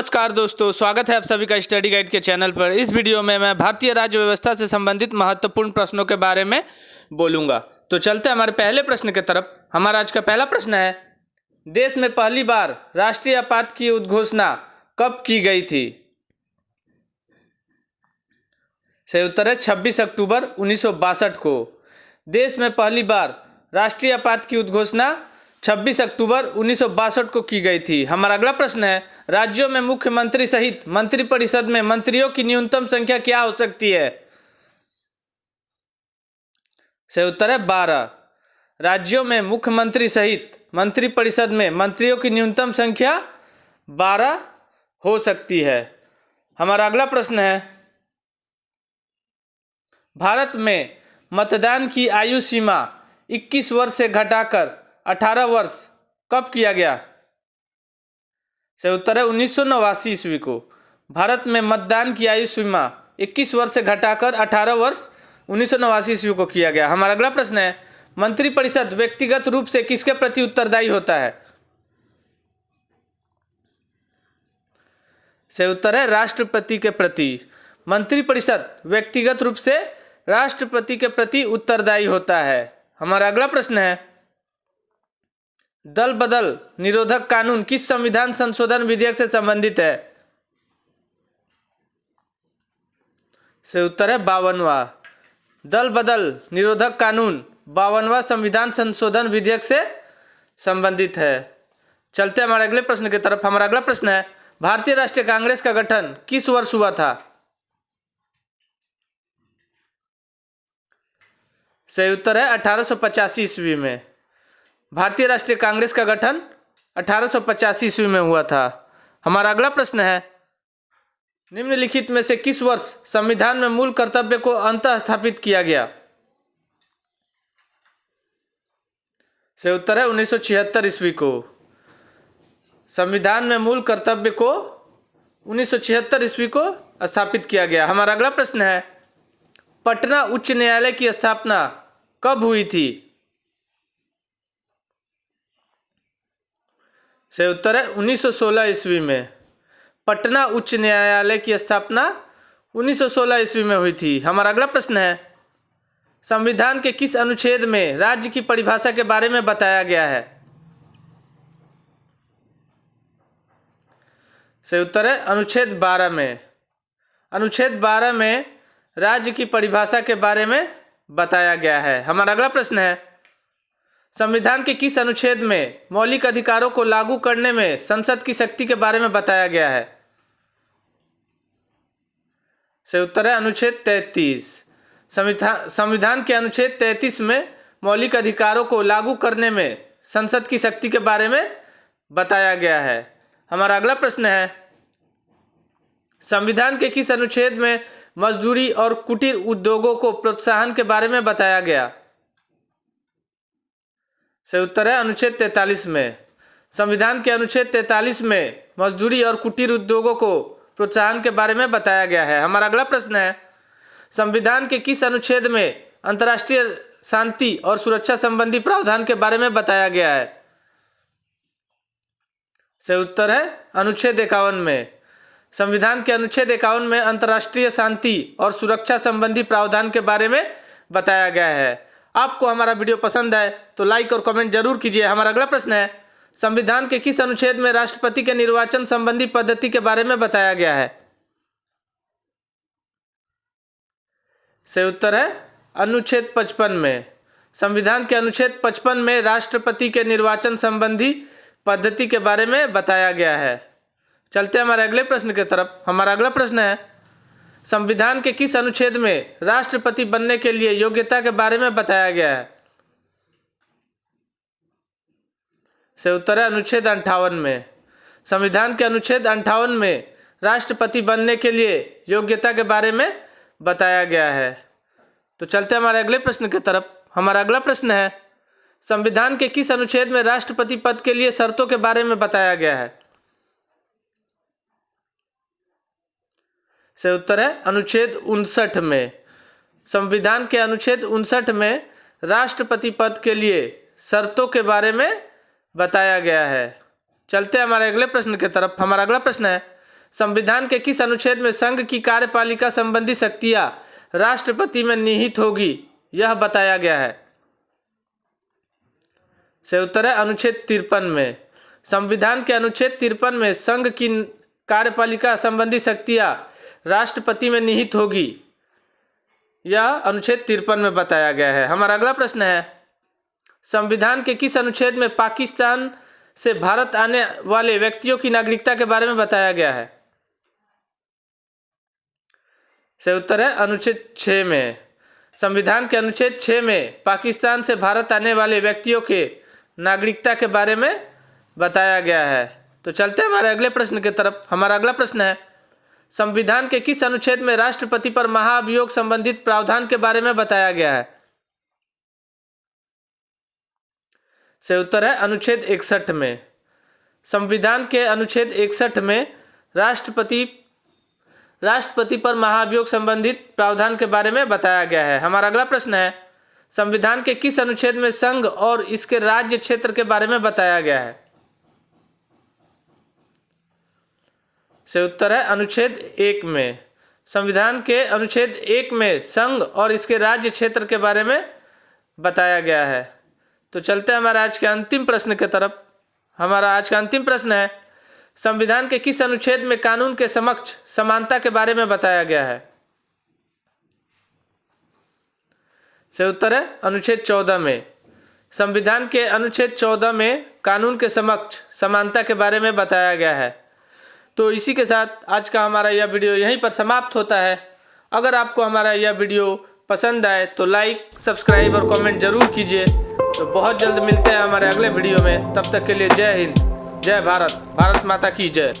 नमस्कार दोस्तों, स्वागत है आप सभी का स्टडी गाइड के चैनल पर। इस वीडियो में मैं भारतीय राज्य व्यवस्था से संबंधित महत्वपूर्ण प्रश्नों के बारे में बोलूँगा। तो चलते हैं हमारे पहले प्रश्न की तरफ। हमारा आज का पहला प्रश्न है, देश में पहली बार राष्ट्रीय आपात की उद्घोषणा कब की गई थी? सही उत्तर है 26 अक्टूबर 1962 को। देश में पहली बार राष्ट्रीय आपात की उद्घोषणा 26 अक्टूबर 1962 को की गई थी। हमारा अगला प्रश्न है, राज्यों में मुख्यमंत्री सहित मंत्रिपरिषद में मंत्रियों की न्यूनतम संख्या क्या हो सकती है? सही उत्तर है 12। राज्यों में मुख्यमंत्री सहित मंत्रिपरिषद में मंत्रियों की न्यूनतम संख्या 12 हो सकती है। हमारा अगला प्रश्न है, भारत में मतदान की आयु सीमा 21 वर्ष से घटाकर 18 वर्ष कब किया गया? सही उत्तर है 1989 ईस्वी को। भारत में मतदान की आयु सीमा 21 वर्ष से घटाकर 18 वर्ष 1989 ईस्वी को किया गया। हमारा अगला प्रश्न है, मंत्रिपरिषद व्यक्तिगत रूप से किसके प्रति उत्तरदायी होता है? सही उत्तर है राष्ट्रपति के प्रति। मंत्रिपरिषद व्यक्तिगत रूप से राष्ट्रपति के प्रति उत्तरदायी होता है। हमारा अगला प्रश्न है, दल बदल निरोधक कानून किस संविधान संशोधन विधेयक से संबंधित है? सही उत्तर है 52वां। दल बदल निरोधक कानून 52वां संविधान संशोधन विधेयक से संबंधित है। चलते हमारे अगले प्रश्न की तरफ। हमारा अगला प्रश्न है, भारतीय राष्ट्रीय कांग्रेस का गठन किस वर्ष हुआ था? सही उत्तर है 1885 ईस्वी में। भारतीय राष्ट्रीय कांग्रेस का गठन 1885 ईस्वी में हुआ था। हमारा अगला प्रश्न है, निम्नलिखित में से किस वर्ष संविधान में मूल कर्तव्य को अंततः स्थापित किया गया? सही उत्तर है 1976 ईस्वी को। संविधान में मूल कर्तव्य को 1976 ईस्वी को स्थापित किया गया। हमारा अगला प्रश्न है, पटना उच्च न्यायालय की स्थापना कब हुई थी? सही उत्तर है 1916 ईस्वी में। पटना उच्च न्यायालय की स्थापना 1916 ईस्वी में हुई थी। हमारा अगला प्रश्न है, संविधान के किस अनुच्छेद में राज्य की परिभाषा के बारे में बताया गया है? सही उत्तर है अनुच्छेद 12 में। अनुच्छेद 12 में राज्य की परिभाषा के बारे में बताया गया है। हमारा अगला प्रश्न है, संविधान के किस अनुच्छेद में मौलिक अधिकारों को लागू करने में संसद की शक्ति के बारे में बताया गया है? सही उत्तर है अनुच्छेद 33। संविधान के अनुच्छेद 33 में मौलिक अधिकारों को लागू करने में संसद की शक्ति के बारे में बताया गया है। हमारा अगला प्रश्न है, संविधान के किस अनुच्छेद में मजदूरी और कुटीर उद्योगों को प्रोत्साहन के बारे में बताया गया? सही उत्तर है अनुच्छेद 43 में। संविधान के अनुच्छेद 43 में मजदूरी और कुटीर उद्योगों को प्रोत्साहन के बारे में बताया गया है। हमारा अगला प्रश्न है, संविधान के किस अनुच्छेद में अंतर्राष्ट्रीय शांति और सुरक्षा संबंधी प्रावधान के बारे में बताया गया है? सही उत्तर है अनुच्छेद 51 में। संविधान के अनुच्छेद 51 में अंतर्राष्ट्रीय शांति और सुरक्षा संबंधी प्रावधान के बारे में बताया गया है। आपको हमारा वीडियो पसंद है तो लाइक और कमेंट जरूर कीजिए। हमारा अगला प्रश्न है, संविधान के किस अनुच्छेद में राष्ट्रपति के निर्वाचन संबंधी पद्धति के बारे में बताया गया है? सही उत्तर है अनुच्छेद 55 में। संविधान के अनुच्छेद 55 में राष्ट्रपति के निर्वाचन संबंधी पद्धति के बारे में बताया गया है। चलते हैं हमारे अगले प्रश्न की तरफ। हमारा अगला प्रश्न है, संविधान के किस अनुच्छेद में राष्ट्रपति बनने के लिए योग्यता के बारे में बताया गया है? सही उत्तर है अनुच्छेद 58 में। संविधान के अनुच्छेद 58 में राष्ट्रपति बनने के लिए योग्यता के बारे में बताया गया है। तो चलते हैं हमारे अगले प्रश्न की तरफ। हमारा अगला प्रश्न है, संविधान के किस अनुच्छेद में राष्ट्रपति पद के लिए शर्तों के बारे में बताया गया है? सही उत्तर है अनुच्छेद 59 में। संविधान के अनुच्छेद 59 में राष्ट्रपति पद के लिए शर्तों के बारे में बताया गया है। चलते हैं हमारे अगले प्रश्न की तरफ। हमारा अगला प्रश्न है, संविधान के किस अनुच्छेद में संघ की कार्यपालिका संबंधी शक्तियां राष्ट्रपति में निहित होगी, यह बताया गया है। सही उत्तर है अनुच्छेद 53 में। संविधान के अनुच्छेद 53 में संघ की कार्यपालिका संबंधी शक्तियां राष्ट्रपति में निहित होगी, यह अनुच्छेद 53 में बताया गया है। हमारा अगला प्रश्न है, संविधान के किस अनुच्छेद में पाकिस्तान से भारत आने वाले व्यक्तियों की नागरिकता के बारे में बताया गया है? सही उत्तर है अनुच्छेद 6 में। संविधान के अनुच्छेद 6 में पाकिस्तान से भारत आने वाले व्यक्तियों के नागरिकता के बारे में बताया गया है। तो चलते हैं हमारे अगले प्रश्न की तरफ। हमारा अगला प्रश्न है, संविधान के किस अनुच्छेद में राष्ट्रपति पर महाभियोग संबंधित प्रावधान के बारे में बताया गया है? सही उत्तर है अनुच्छेद 61 में। संविधान के अनुच्छेद 61 में राष्ट्रपति पर महाभियोग संबंधित प्रावधान के बारे में बताया गया है। हमारा अगला प्रश्न है, संविधान के किस अनुच्छेद में संघ और इसके राज्य क्षेत्र के बारे में बताया गया है? सही उत्तर है अनुच्छेद 1 में। संविधान के अनुच्छेद 1 में संघ और इसके राज्य क्षेत्र के बारे में बताया गया है। तो चलते हैं हमारे आज के अंतिम प्रश्न की तरफ। हमारा आज का अंतिम प्रश्न है, संविधान के किस अनुच्छेद में कानून के समक्ष समानता के बारे में बताया गया है? सही उत्तर है अनुच्छेद 14 में। संविधान के अनुच्छेद 14 में कानून के समक्ष समानता के बारे में बताया गया है। तो इसी के साथ आज का हमारा यह वीडियो यहीं पर समाप्त होता है। अगर आपको हमारा यह वीडियो पसंद आए तो लाइक, सब्सक्राइब और कमेंट जरूर कीजिए। तो बहुत जल्द मिलते हैं हमारे अगले वीडियो में। तब तक के लिए जय हिंद, जय भारत, भारत माता की जय।